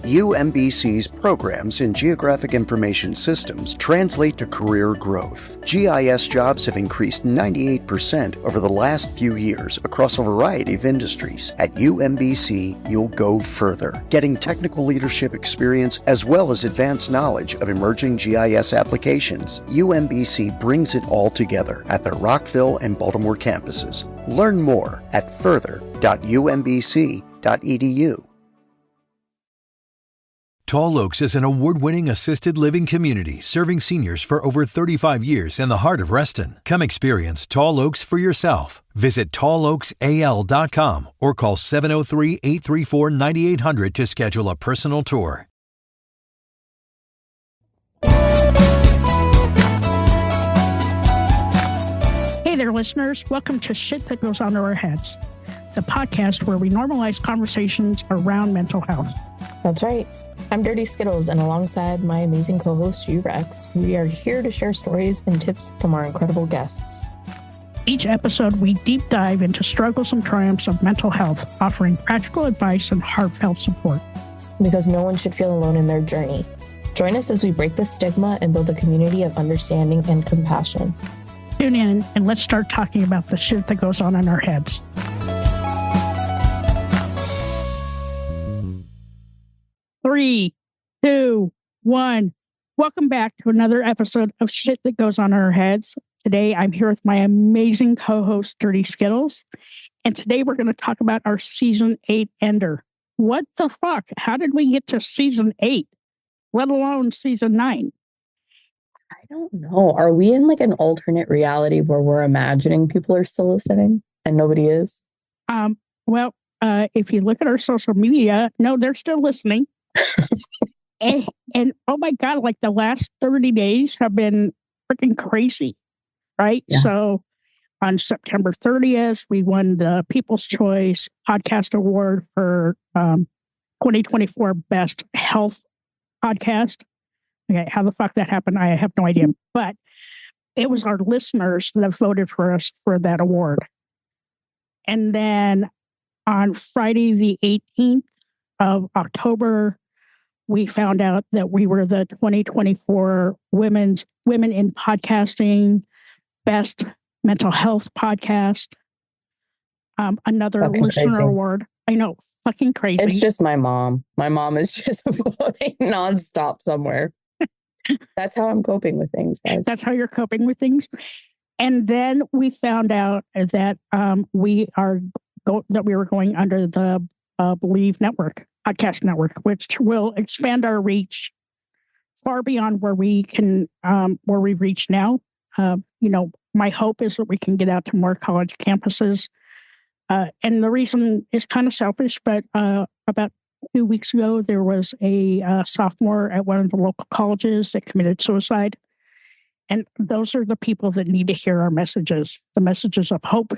UMBC's programs in Geographic Information Systems translate to career growth. GIS jobs have increased 98% over the last few years across a variety of industries. At UMBC, you'll go further, getting technical leadership experience as well as advanced knowledge of emerging GIS applications. UMBC brings it all together at their Rockville and Baltimore campuses. Learn more at further.umbc.edu. Tall Oaks is an award-winning assisted living community serving seniors for over 35 years in the heart of Reston. Come experience Tall Oaks for yourself. Visit talloaksal.com or call 703-834-9800 to schedule a personal tour. Hey there, listeners. Welcome to Shit That Goes On to Our Heads, the podcast where we normalize conversations around mental health. That's right. I'm Dirty Skittles, and alongside my amazing co-host, G-Rex, we are here to share stories and tips from our incredible guests. Each episode, we deep dive into struggles and triumphs of mental health, offering practical advice and heartfelt support. Because no one should feel alone in their journey. Join us as we break the stigma and build a community of understanding and compassion. Tune in and let's start talking about the shit that goes on in our heads. Three, two, one. Welcome back to another episode of Shit That Goes On in Our Heads. Today, I'm here with my amazing co-host, Dirty Skittles. And today, we're going to talk about our Season 8 ender. What the fuck? How did we get to Season 8, let alone Season 9? I don't know. Are we in like an alternate reality where we're imagining people are still listening and nobody is? If you look at our social media, no, they're still listening. and oh my God, like the last 30 days have been freaking crazy, right? Yeah. So on September 30th, we won the People's Choice Podcast Award for 2024 Best Health Podcast. Okay, how the fuck that happened, I have no idea. But it was our listeners that voted for us for that award. And then on Friday, the 18th of October, we found out that we were the 2024 Women in Podcasting Best Mental Health Podcast. Another fucking listener crazy. Award. I know, fucking crazy. It's just my mom. My mom is just voting nonstop somewhere. That's how I'm coping with things, guys. That's how you're coping with things. And then we found out that we were going under the Believe Network, podcast network, which will expand our reach far beyond where we reach now. My hope is that we can get out to more college campuses. And the reason is kind of selfish, but about 2 weeks ago, there was a sophomore at one of the local colleges that committed suicide. And those are the people that need to hear our messages, the messages of hope,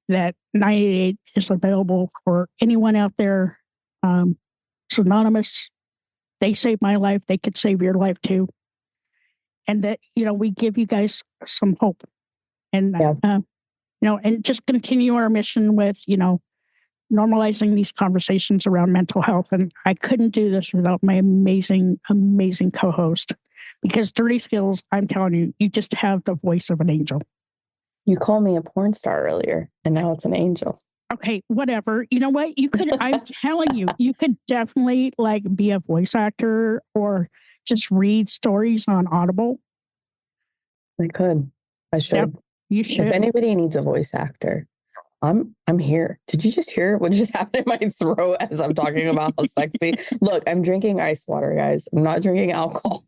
that 98 is available for anyone out there. It's anonymous. They saved my life. They could save your life too. And that, we give you guys some hope. And, and just continue our mission with, normalizing these conversations around mental health. And I couldn't do this without my amazing, amazing co-host. Because Dirty Skills, I'm telling you, you just have the voice of an angel. You called me a porn star earlier, and now it's an angel. Okay, whatever. You know what? You could, I'm telling you, you could definitely be a voice actor or just read stories on Audible. I could. I should. Yep, you should. If anybody needs a voice actor, I'm here. Did you just hear what just happened in my throat as I'm talking about how sexy? Look, I'm drinking ice water, guys. I'm not drinking alcohol.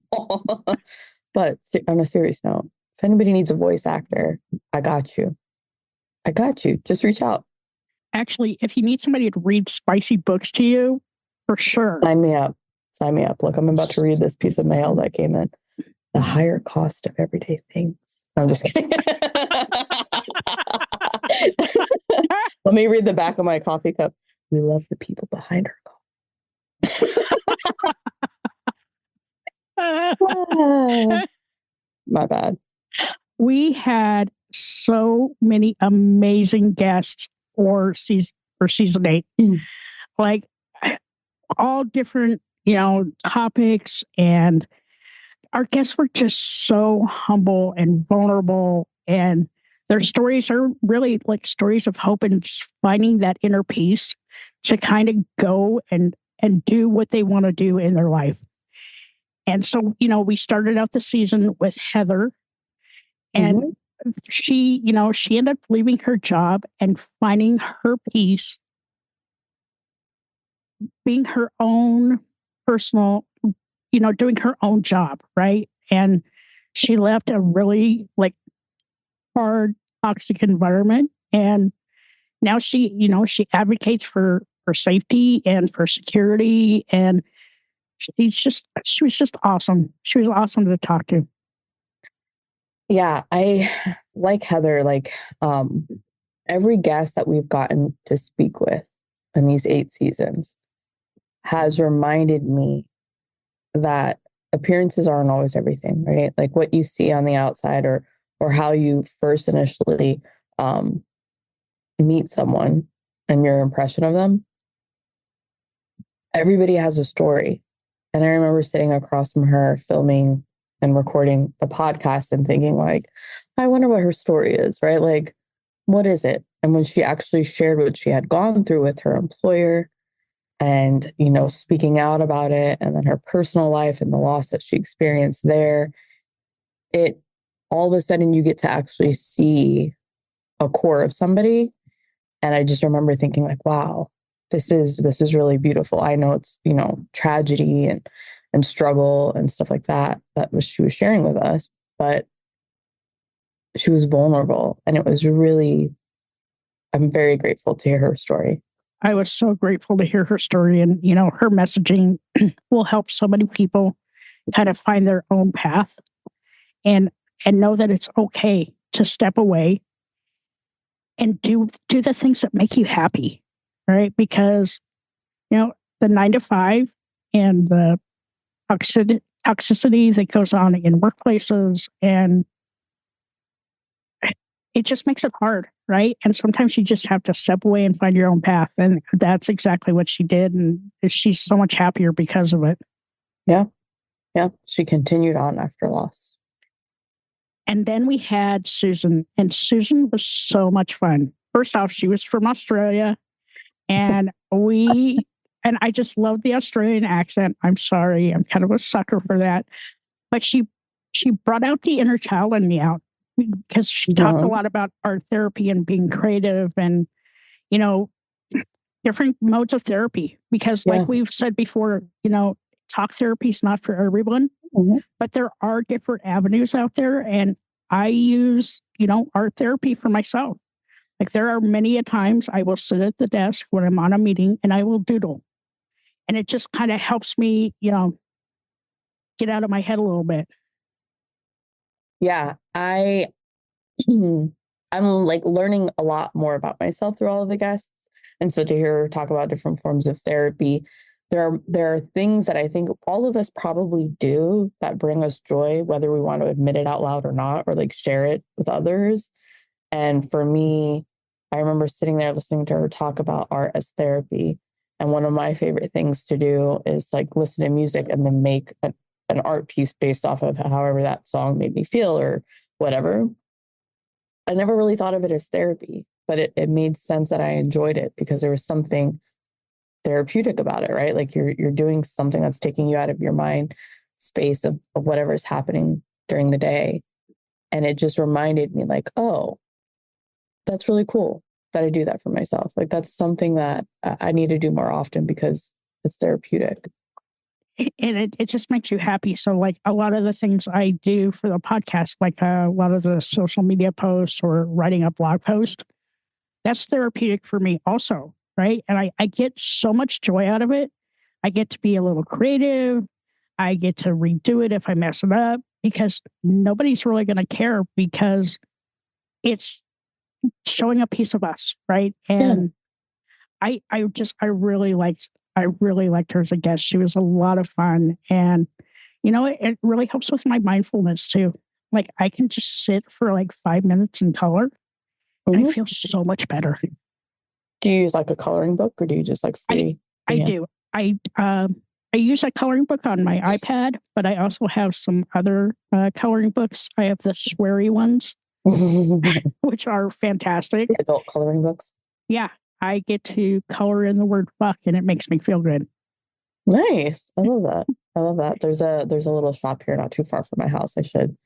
But on a serious note, if anybody needs a voice actor, I got you. Just reach out. Actually, if you need somebody to read spicy books to you, for sure. Sign me up. Look, I'm about to read this piece of mail that came in. The higher cost of everyday things. I'm just kidding. Let me read the back of my coffee cup. We love the people behind our coffee. My bad. We had so many amazing guests for season 8. Like all different topics, and our guests were just so humble and vulnerable, and their stories are really like stories of hope and just finding that inner peace to kind of go and do what they want to do in their life. And so, we started out the season with Heather, and she ended up leaving her job and finding her peace, being her own personal, doing her own job, right? And she left a really hard, toxic environment. And now she advocates for safety and for security. And she was just awesome. She was awesome to talk to. Yeah, I like Heather, every guest that we've gotten to speak with in these 8 seasons has reminded me that appearances aren't always everything, right? Like what you see on the outside or how you first initially meet someone and your impression of them. Everybody has a story. And I remember sitting across from her filming and recording the podcast and thinking I wonder what her story is, right? Like, what is it? And when she actually shared what she had gone through with her employer and, speaking out about it, and then her personal life and the loss that she experienced there, it all of a sudden you get to actually see a core of somebody. And I just remember thinking wow, this is really beautiful. I know it's, tragedy and struggle and stuff like that she was sharing with us, but she was vulnerable, and it was really, I'm very grateful to hear her story. I was so grateful to hear her story, and her messaging will help so many people kind of find their own path and know that it's okay to step away and do the things that make you happy, right? Because the 9 to 5 and the toxicity that goes on in workplaces, and it just makes it hard, right? And sometimes you just have to step away and find your own path. And that's exactly what she did. And she's so much happier because of it. Yeah. Yeah. She continued on after loss. And then we had Susan, and Susan was so much fun. First off, she was from Australia, and I just love the Australian accent. I'm sorry. I'm kind of a sucker for that. But she brought out the inner child in me out, because she talked a lot about art therapy and being creative and, different modes of therapy. Because like we've said before, talk therapy is not for everyone, but there are different avenues out there. And I use, art therapy for myself. Like there are many a times I will sit at the desk when I'm on a meeting and I will doodle. And it just kind of helps me, get out of my head a little bit. Yeah, I'm learning a lot more about myself through all of the guests. And so to hear her talk about different forms of therapy, there are things that I think all of us probably do that bring us joy, whether we want to admit it out loud or not, or share it with others. And for me, I remember sitting there listening to her talk about art as therapy. And one of my favorite things to do is listen to music and then make an art piece based off of however that song made me feel or whatever. I never really thought of it as therapy, but it made sense that I enjoyed it because there was something therapeutic about it, right? You're doing something that's taking you out of your mind space of whatever is happening during the day. And it just reminded me oh, that's really cool that I do that for myself. That's something that I need to do more often because it's therapeutic. And it just makes you happy. So a lot of the things I do for the podcast, a lot of the social media posts or writing a blog post, that's therapeutic for me also, right? And I get so much joy out of it. I get to be a little creative. I get to redo it if I mess it up, because nobody's really going to care, because it's showing a piece of us, right? And I really liked her as a guest. She was a lot of fun. And, it really helps with my mindfulness too. I can just sit for 5 minutes and color. And I feel so much better. Do you use a coloring book, or do you just free? I do. I use a coloring book on my iPad, but I also have some other coloring books. I have the sweary ones, which are fantastic. Adult coloring books. Yeah, I get to color in the word fuck, and it makes me feel good. Nice. I love that. I love that. There's a little shop here not too far from my house. I should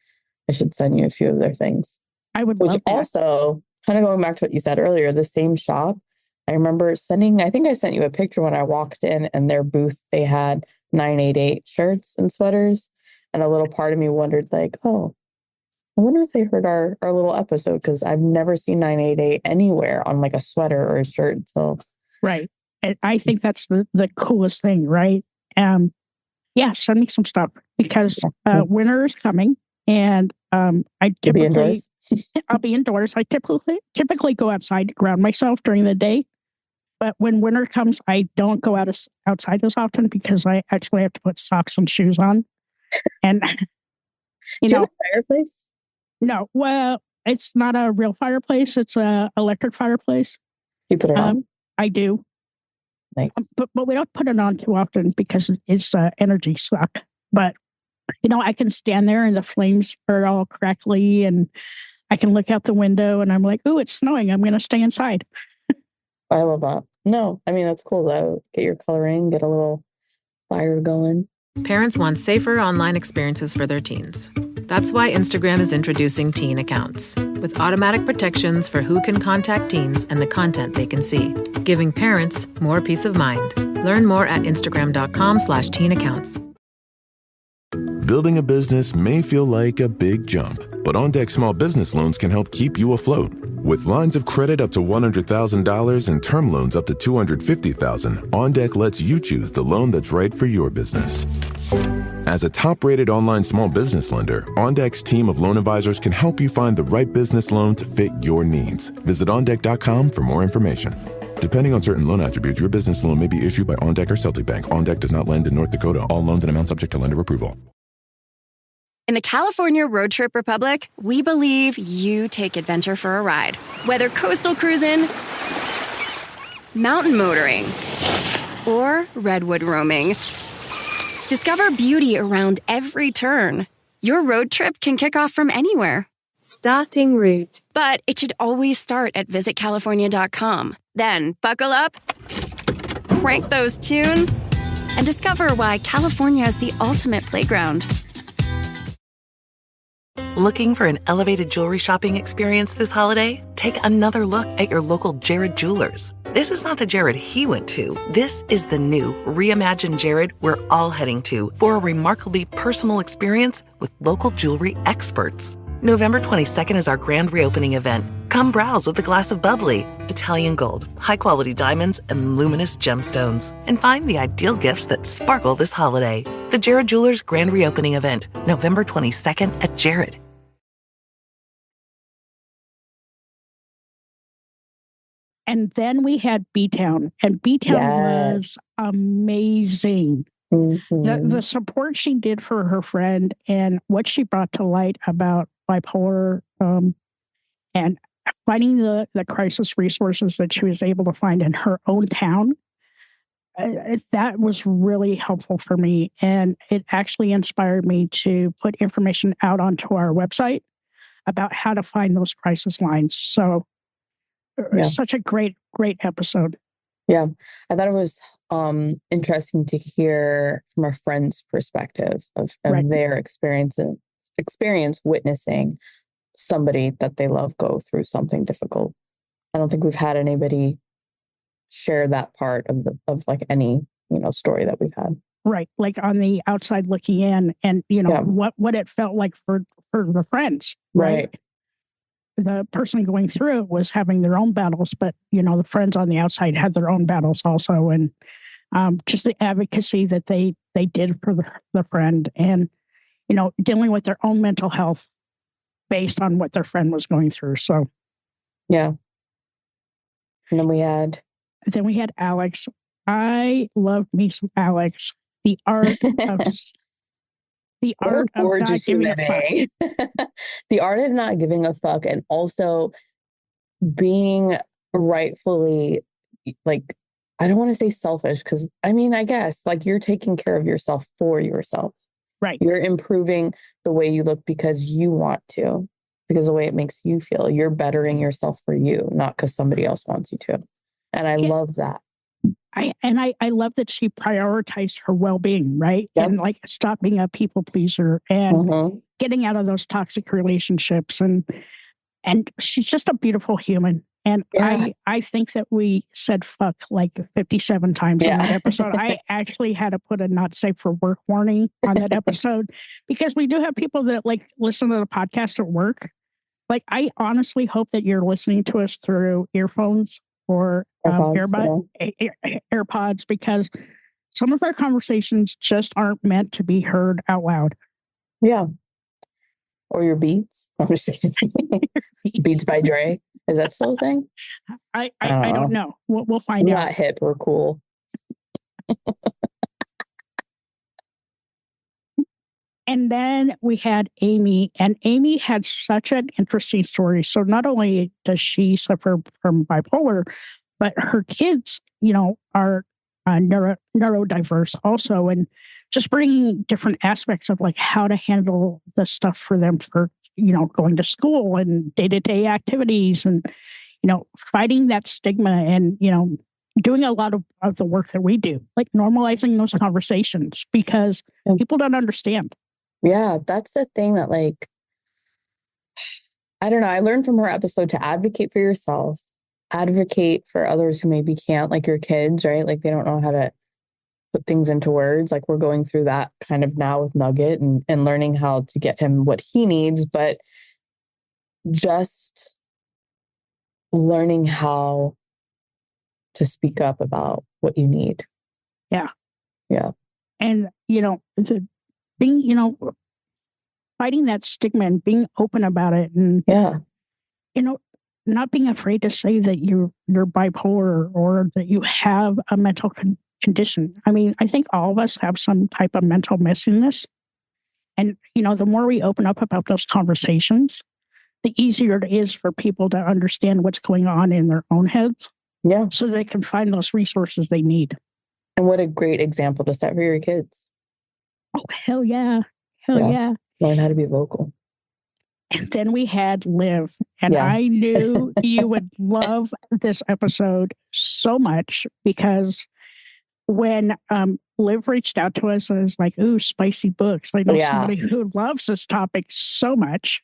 send you a few of their things. I would Which love that. Also, kind of going back to what you said earlier, the same shop, I remember I think I sent you a picture when I walked in, and their booth, they had 988 shirts and sweaters. And a little part of me wondered, like, oh, I wonder if they heard our little episode, because I've never seen 988 anywhere on like a sweater or a shirt until. Right. And I think that's the coolest thing, right? Yeah, send me some stuff, because winter is coming, and I typically I'll be indoors. I typically go outside to ground myself during the day, but when winter comes, I don't go outside as often, because I actually have to put socks and shoes on. And Do you have a fireplace? No, well, it's not a real fireplace. It's a electric fireplace. You put it on? I do. Nice. But we don't put it on too often, because it's energy suck. But, I can stand there and the flames are all crackly, and I can look out the window and I'm like, oh, it's snowing. I'm going to stay inside. I love that. No, I mean, that's cool though. Get your coloring, get a little fire going. Parents want safer online experiences for their teens. That's why Instagram is introducing Teen Accounts, with automatic protections for who can contact teens and the content they can see, giving parents more peace of mind. Learn more at instagram.com/teenaccounts. Building a business may feel like a big jump, but OnDeck Small Business Loans can help keep you afloat. With lines of credit up to $100,000 and term loans up to $250,000, OnDeck lets you choose the loan that's right for your business. As a top-rated online small business lender, OnDeck's team of loan advisors can help you find the right business loan to fit your needs. Visit OnDeck.com for more information. Depending on certain loan attributes, your business loan may be issued by OnDeck or Celtic Bank. OnDeck does not lend in North Dakota. All loans and amounts subject to lender approval. In the California Road Trip Republic, we believe you take adventure for a ride. Whether coastal cruising, mountain motoring, or redwood roaming, discover beauty around every turn. Your road trip can kick off from anywhere. Starting route. But it should always start at visitcalifornia.com. Then buckle up, crank those tunes, and discover why California is the ultimate playground. Looking for an elevated jewelry shopping experience this holiday? Take another look at your local Jared Jewelers. This is not the Jared he went to. This is the new, reimagined Jared we're all heading to for a remarkably personal experience with local jewelry experts. November 22nd is our grand reopening event. Come browse with a glass of bubbly, Italian gold, high-quality diamonds, and luminous gemstones. And find the ideal gifts that sparkle this holiday. The Jared Jewelers grand reopening event, November 22nd at Jared. And then we had B-Town, and B-Town was amazing. Mm-hmm. The support she did for her friend and what she brought to light about bipolar and finding the crisis resources that she was able to find in her own town, that was really helpful for me. And it actually inspired me to put information out onto our website about how to find those crisis lines. So such a great episode. Yeah, I thought it was interesting to hear from a friend's perspective of their experience witnessing somebody that they love go through something difficult. I don't think we've had anybody share that part of like any story that we've had. Right, like on the outside looking in, and what it felt like for the friends. Right. The person going through it was having their own battles, but the friends on the outside had their own battles also, and just the advocacy that they did for the friend, and dealing with their own mental health based on what their friend was going through. So, yeah. And then we had Alex. I loved me some Alex. The art of the art of not giving a fuck. The art of not giving a fuck, and also being rightfully like I don't want to say selfish because I mean, I guess like you're taking care of yourself for yourself. Right. You're improving the way you look because you want to, because the way it makes you feel. You're bettering yourself for you, not because somebody else wants you to. And I love that. I love that she prioritized her well-being, right? Yep. And like stop being a people pleaser and getting out of those toxic relationships. And she's just a beautiful human. And I think that we said fuck like 57 times in that episode. I actually had to put a not safe for work warning on that episode because we do have people that like listen to the podcast at work. Like, I honestly hope that you're listening to us through earphones or AirPods, because some of our conversations just aren't meant to be heard out loud. Yeah. Or your Beats. I'm just kidding. Beats by Dre. Is that still a thing? I don't know. We'll find out. Not hip or cool. And then we had Amy, and Amy had such an interesting story. So not only does she suffer from bipolar, but her kids, are neurodiverse also, and just bringing different aspects of like how to handle the stuff for them for, going to school and day-to-day activities and, fighting that stigma and, doing a lot of the work that we do, like normalizing those conversations because people don't understand. Yeah, that's the thing that like, I don't know. I learned from her episode to advocate for yourself, advocate for others who maybe can't, like your kids, right? Like they don't know how to put things into words. Like we're going through that kind of now with Nugget and learning how to get him what he needs, but just learning how to speak up about what you need. Yeah. Yeah. And, being, fighting that stigma and being open about it and, not being afraid to say that you're bipolar or that you have a mental condition. I mean, I think all of us have some type of mental messiness. And, the more we open up about those conversations, the easier it is for people to understand what's going on in their own heads. Yeah. So they can find those resources they need. And what a great example to set for your kids. Oh, hell yeah. Hell yeah. Learn how to be vocal. And then we had Liv, and I knew you would love this episode so much because when Liv reached out to us and was like, ooh, spicy books. I know somebody who loves this topic so much.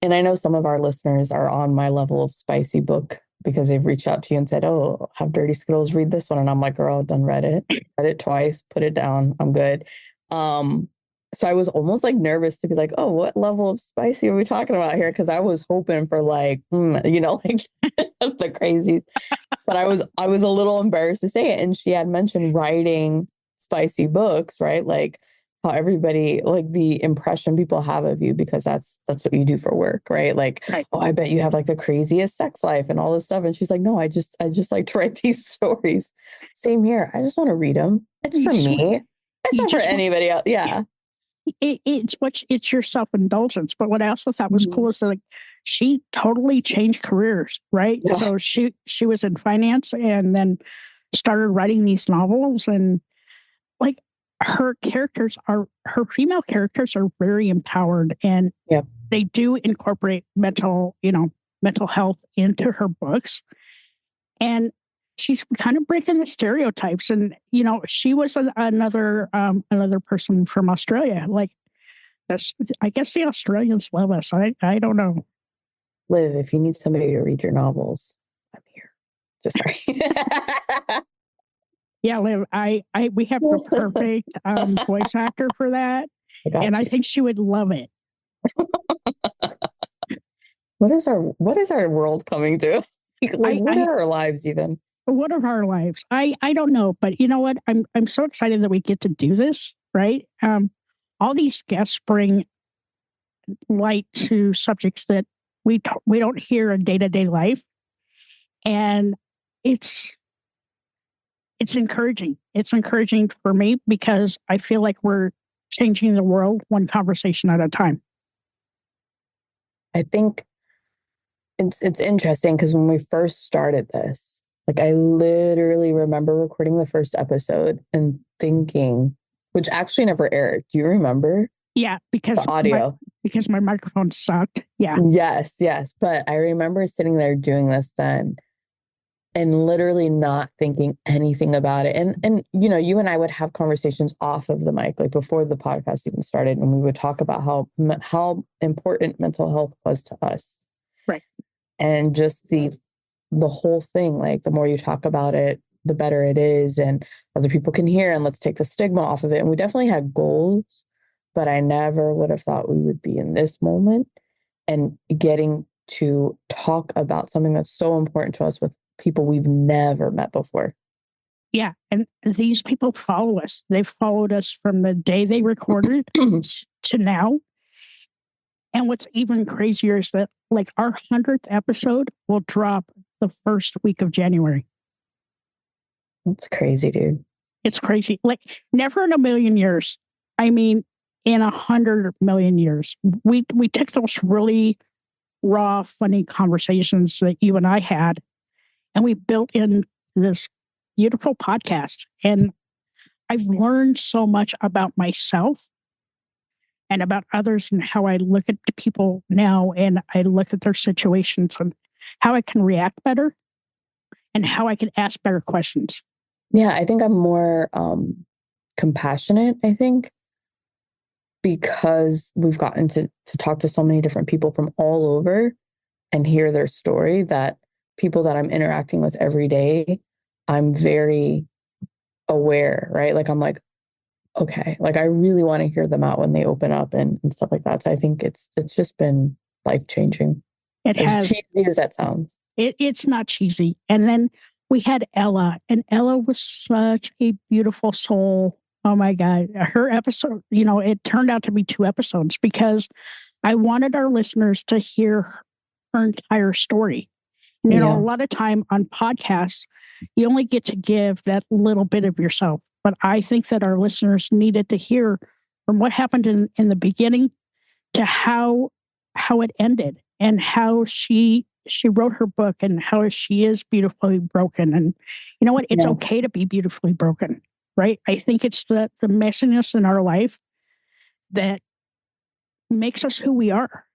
And I know some of our listeners are on my level of spicy book because they've reached out to you and said, oh, have Dirty Skittles read this one. And I'm like, girl, done read it twice, put it down. I'm good. So I was almost like nervous to be like, oh, what level of spicy are we talking about here? Because I was hoping for like, like the crazy. But I was a little embarrassed to say it. And she had mentioned writing spicy books, right? Like how everybody, like the impression people have of you because that's what you do for work, right? Like, oh, I bet you have like the craziest sex life and all this stuff. And she's like, no, I just like to write these stories. Same here. I just want to read them. It's for me. It's not for anybody else. Yeah. It's your self-indulgence. But what I also thought was cool is that like she totally changed careers, right? Yeah. So she was in finance and then started writing these novels, and like her female characters are very empowered, and they do incorporate mental health into her books. And she's kind of breaking the stereotypes. And, she was another person from Australia. Like, I guess the Australians love us. I don't know. Liv, if you need somebody to read your novels, I'm here. Just sorry. Yeah, Liv, we have the perfect voice actor for that. I think she would love it. What is our world coming to? Like, what are our lives even? What are our lives? I don't know, but you know what? I'm so excited that we get to do this, right? All these guests bring light to subjects that we don't hear in day-to-day life, and it's encouraging. It's encouraging for me because I feel like we're changing the world one conversation at a time. I think it's interesting because when we first started this, Like I literally remember recording the first episode and thinking, which actually never aired. Do you remember? Yeah, because the audio. Because my microphone sucked. Yeah. Yes. But I remember sitting there doing this then and literally not thinking anything about it. And you know, you and I would have conversations off of the mic, like before the podcast even started, and we would talk about how important mental health was to us. Right. And just the whole thing, like the more you talk about it, the better it is, and other people can hear, and let's take the stigma off of it. And we definitely had goals, but I never would have thought we would be in this moment and getting to talk about something that's so important to us with people we've never met before. Yeah. And these people follow us. They've followed us from the day they recorded to now. And what's even crazier is that like our 100th episode will drop the first week of January. That's crazy, dude. It's crazy. Like never in a million years. I mean, in 100 million years, we took those really raw, funny conversations that you and I had, and we built in this beautiful podcast. And I've learned so much about myself and about others and how I look at people now, and I look at their situations and how I can react better and how I can ask better questions. Yeah, I think I'm more compassionate, I think, because we've gotten to talk to so many different people from all over and hear their story, that people that I'm interacting with every day, I'm very aware, right? Like I'm like, okay, like I really want to hear them out when they open up and stuff like that. So I think it's just been life-changing. It as has. cheesy as that sounds. It's not cheesy. And then we had Ella, and Ella was such a beautiful soul. Oh my God. Her episode, you know, it turned out to be 2 episodes because I wanted our listeners to hear her entire story. And, you know, a lot of time on podcasts, you only get to give that little bit of yourself. But I think that our listeners needed to hear from what happened in the beginning to how it ended and how she wrote her book and how she is beautifully broken. And you know what? It's okay to be beautifully broken, right? I think it's the messiness in our life that makes us who we are.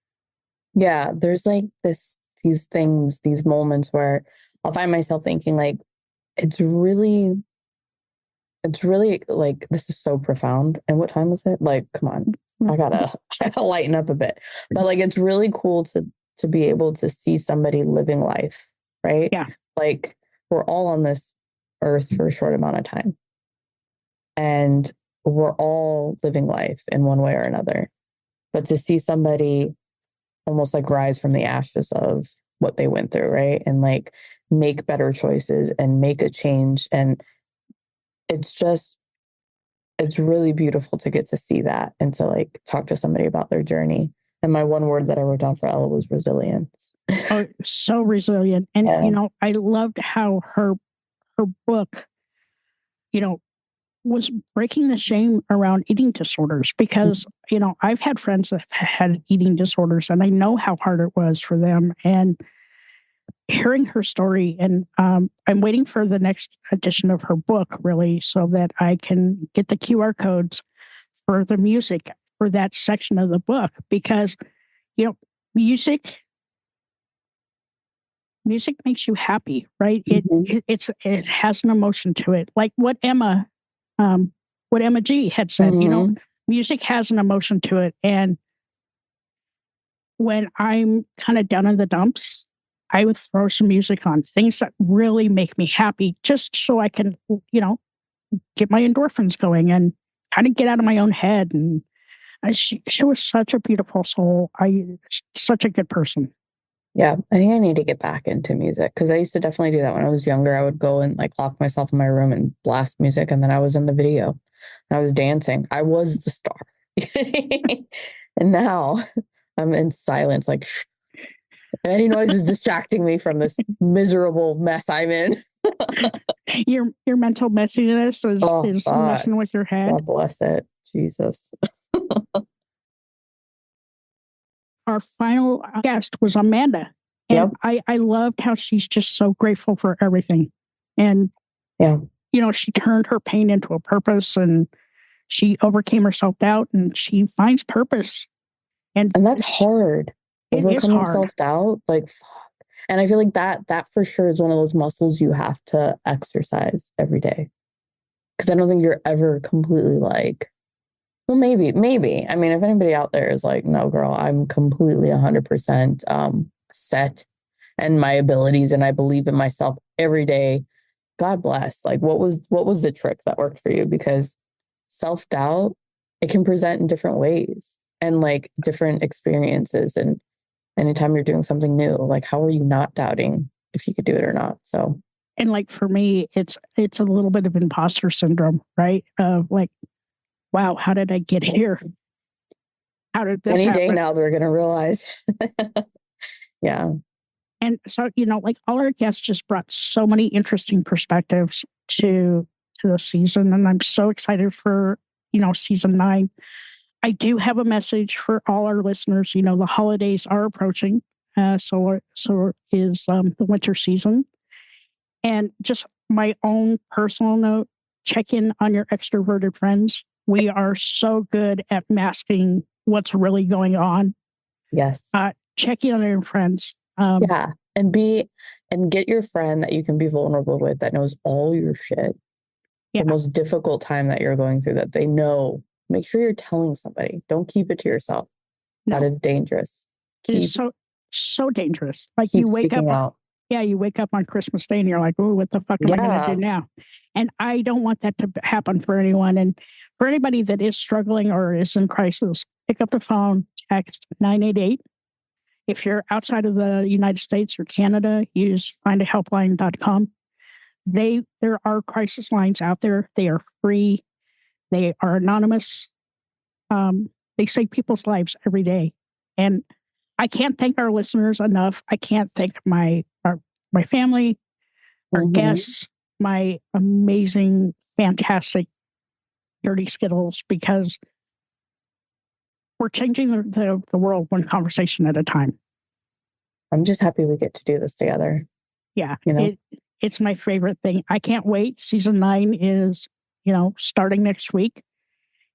Yeah, there's like these things, these moments where I'll find myself thinking like, it's really like, this is so profound. And what time is it? Like, come on, I gotta lighten up a bit. But like, it's really cool to be able to see somebody living life, right? Yeah. Like we're all on this earth for a short amount of time. And we're all living life in one way or another. But to see somebody almost like rise from the ashes of what they went through, right? And like make better choices and make a change. And it's really beautiful to get to see that and to like talk to somebody about their journey. And my one word that I wrote down for Ella was resilience. Oh, so resilient. And, you know, I loved how her book, you know, was breaking the shame around eating disorders because, you know, I've had friends that had eating disorders and I know how hard it was for them. And hearing her story, and I'm waiting for the next edition of her book, really, so that I can get the QR codes for the music for that section of the book because, you know, music makes you happy, right? It has an emotion to it, like what Emma G had said. You know, music has an emotion to it, and when I'm kind of down in the dumps, I would throw some music on, things that really make me happy, just so I can, you know, get my endorphins going and kind of get out of my own head. And she was such a beautiful soul. Such a good person. Yeah, I think I need to get back into music because I used to definitely do that when I was younger. I would go and like lock myself in my room and blast music, and then I was in the video and I was dancing. I was the star. And now I'm in silence, like any noise is distracting me from this miserable mess I'm in. Your mental messiness is messing with your head. God bless it. Jesus. Our final guest was Amanda. And I loved how she's just so grateful for everything. And, Yeah. She turned her pain into a purpose, and she overcame her self-doubt, and she finds purpose. And that's hard. It is Overcoming hard. Self-doubt, like, fuck. And I feel like that for sure is one of those muscles you have to exercise every day. Because I don't think you're ever completely like, well, maybe. I mean, if anybody out there is like, no, girl, I'm completely 100% set in my abilities and I believe in myself every day. God bless. Like, what was the trick that worked for you? Because self-doubt, it can present in different ways and like different experiences. And anytime you're doing something new, like, how are you not doubting if you could do it or not? So, and like for me, it's a little bit of imposter syndrome, right? Like, wow, how did I get here? How did this happen? Any day now they're going to realize. Yeah. And so, like all our guests just brought so many interesting perspectives to the season. And I'm so excited for, season 9. I do have a message for all our listeners. The holidays are approaching. So is the winter season. And just my own personal note, check in on your extroverted friends. We are so good at masking what's really going on. Yes. Check in on your friends. Yeah. And get your friend that you can be vulnerable with that knows all your shit. Yeah. The most difficult time that you're going through that they know. Make sure you're telling somebody. Don't keep it to yourself. No. That is dangerous. It is so dangerous. Like you wake up. You wake up on Christmas Day and you're like, oh, what the fuck am I going to do now? And I don't want that to happen for anyone. And for anybody that is struggling or is in crisis, pick up the phone, text 988. If you're outside of the United States or Canada, use findahelpline.com. There are crisis lines out there. They are free. They are anonymous. They save people's lives every day. And I can't thank our listeners enough. I can't thank my family, our guests, my amazing, fantastic Dirty Skittles, because we're changing the world one conversation at a time. I'm just happy we get to do this together. Yeah. It's my favorite thing. I can't wait. Season 9 is, starting next week.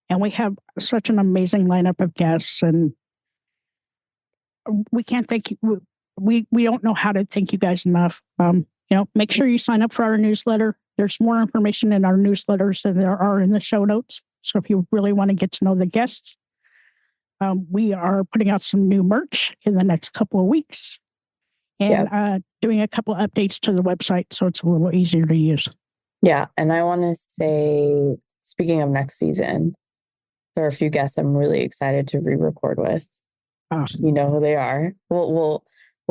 And we have such an amazing lineup of guests, and we can't thank you. We don't know how to thank you guys enough. Make sure you sign up for our newsletter. There's more information in our newsletters than there are in the show notes. So if you really want to get to know the guests, we are putting out some new merch in the next couple of weeks and doing a couple of updates to the website so it's a little easier to use. Yeah. And I want to say, speaking of next season, there are a few guests I'm really excited to re-record with. You know who they are. We'll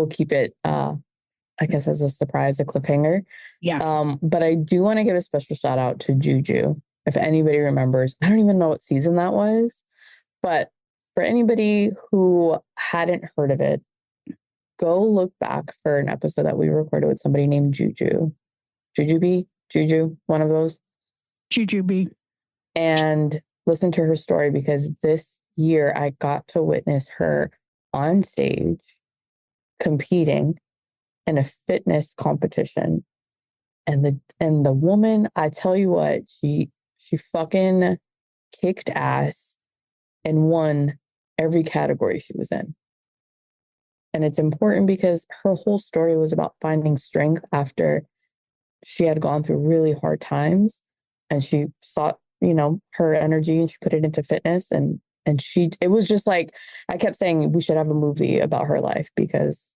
keep it, I guess, as a surprise, a cliffhanger. Yeah. But I do want to give a special shout out to Juju. If anybody remembers, I don't even know what season that was, but for anybody who hadn't heard of it, go look back for an episode that we recorded with somebody named Juju. Juju, one of those. Juju B. And listen to her story, because this year I got to witness her on stage competing in a fitness competition. And the woman, I tell you what, she fucking kicked ass and won every category she was in. And it's important because her whole story was about finding strength after she had gone through really hard times, and she sought, her energy, and she put it into fitness. And it was just like, I kept saying we should have a movie about her life, because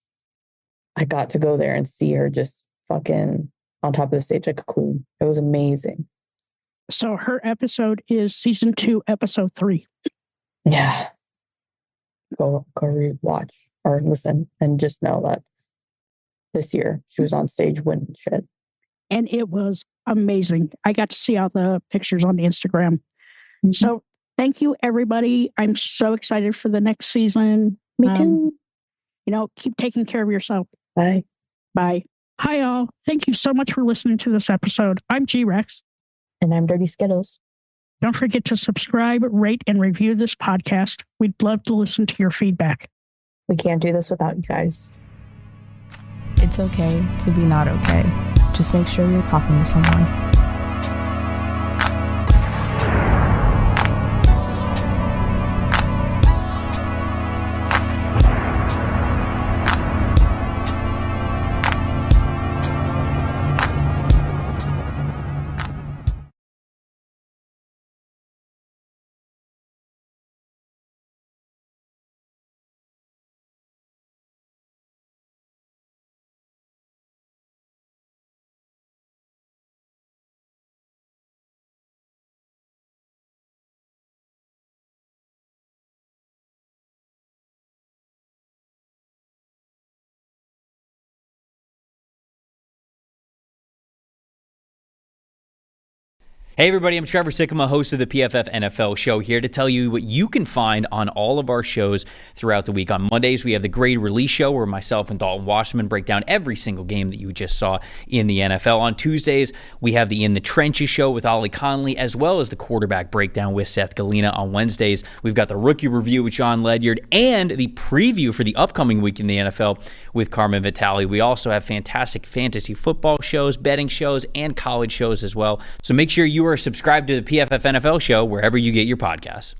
I got to go there and see her just fucking on top of the stage like a queen. It was amazing. So her episode is season 2, episode 3. Yeah. Go rewatch or listen and just know that this year she was on stage winning shit. And it was amazing. I got to see all the pictures on the Instagram. Mm-hmm. So thank you, everybody. I'm so excited for the next season. Me too. Keep taking care of yourself. Bye. Bye. Hi, all. Thank you so much for listening to this episode. I'm G-Rex. And I'm Dirty Skittles. Don't forget to subscribe, rate, and review this podcast. We'd love to listen to your feedback. We can't do this without you guys. It's okay to be not okay. just make sure you're talking to someone. Hey everybody, I'm Trevor Sikkema, host of the PFF NFL show, here to tell you what you can find on all of our shows throughout the week. On Mondays, we have the Grade Release Show, where myself and Dalton Wasserman break down every single game that you just saw in the NFL. On Tuesdays, we have the In the Trenches show with Ollie Connolly, as well as the Quarterback Breakdown with Seth Galina. On Wednesdays, we've got the Rookie Review with John Ledyard and the preview for the upcoming week in the NFL with Carmen Vitale. We also have fantastic fantasy football shows, betting shows, and college shows as well. So make sure you are subscribed to the PFF NFL show wherever you get your podcasts.